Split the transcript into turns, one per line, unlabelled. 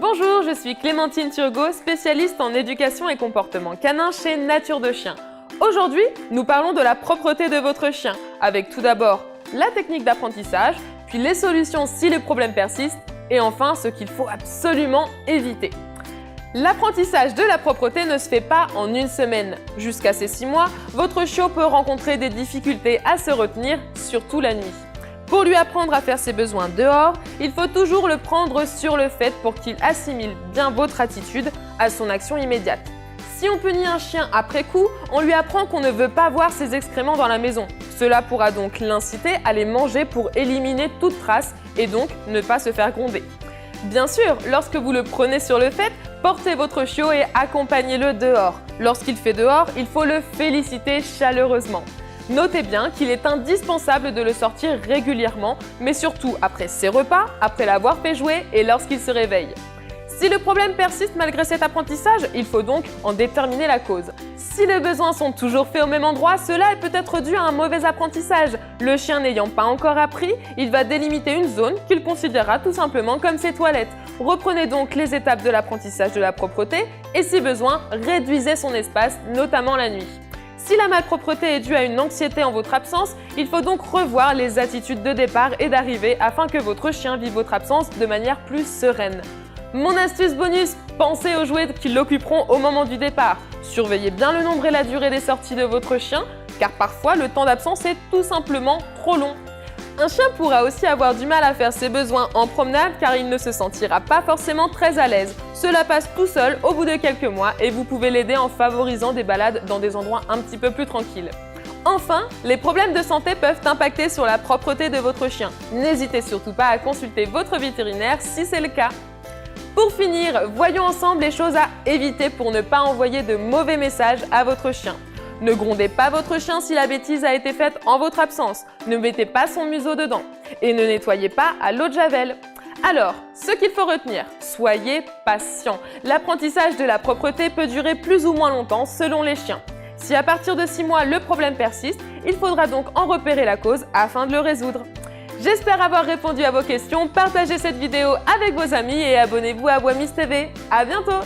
Bonjour, je suis Clémentine Turgot, spécialiste en éducation et comportement canin chez Nature de Chien. Aujourd'hui, nous parlons de la propreté de votre chien, avec tout d'abord la technique d'apprentissage, puis les solutions si les problèmes persistent, et enfin ce qu'il faut absolument éviter. L'apprentissage de la propreté ne se fait pas en une semaine. Jusqu'à ses 6 mois, votre chiot peut rencontrer des difficultés à se retenir, surtout la nuit. Pour lui apprendre à faire ses besoins dehors, il faut toujours le prendre sur le fait pour qu'il assimile bien votre attitude à son action immédiate. Si on punit un chien après coup, on lui apprend qu'on ne veut pas voir ses excréments dans la maison. Cela pourra donc l'inciter à les manger pour éliminer toute trace et donc ne pas se faire gronder. Bien sûr, lorsque vous le prenez sur le fait, portez votre chiot et accompagnez-le dehors. Lorsqu'il fait dehors, il faut le féliciter chaleureusement. Notez bien qu'il est indispensable de le sortir régulièrement, mais surtout après ses repas, après l'avoir fait jouer et lorsqu'il se réveille. Si le problème persiste malgré cet apprentissage, il faut donc en déterminer la cause. Si les besoins sont toujours faits au même endroit, cela est peut-être dû à un mauvais apprentissage. Le chien n'ayant pas encore appris, il va délimiter une zone qu'il considérera tout simplement comme ses toilettes. Reprenez donc les étapes de l'apprentissage de la propreté et si besoin, réduisez son espace, notamment la nuit. Si la malpropreté est due à une anxiété en votre absence, il faut donc revoir les attitudes de départ et d'arrivée afin que votre chien vive votre absence de manière plus sereine. Mon astuce bonus, pensez aux jouets qui l'occuperont au moment du départ. Surveillez bien le nombre et la durée des sorties de votre chien, car parfois le temps d'absence est tout simplement trop long. Un chien pourra aussi avoir du mal à faire ses besoins en promenade car il ne se sentira pas forcément très à l'aise. Cela passe tout seul au bout de quelques mois et vous pouvez l'aider en favorisant des balades dans des endroits un petit peu plus tranquilles. Enfin, les problèmes de santé peuvent impacter sur la propreté de votre chien. N'hésitez surtout pas à consulter votre vétérinaire si c'est le cas. Pour finir, voyons ensemble les choses à éviter pour ne pas envoyer de mauvais messages à votre chien. Ne grondez pas votre chien si la bêtise a été faite en votre absence. Ne mettez pas son museau dedans. Et ne nettoyez pas à l'eau de javel. Alors, ce qu'il faut retenir, soyez patient. L'apprentissage de la propreté peut durer plus ou moins longtemps selon les chiens. Si à partir de 6 mois le problème persiste, il faudra donc en repérer la cause afin de le résoudre. J'espère avoir répondu à vos questions, partagez cette vidéo avec vos amis et abonnez-vous à WAMIS TV. À bientôt!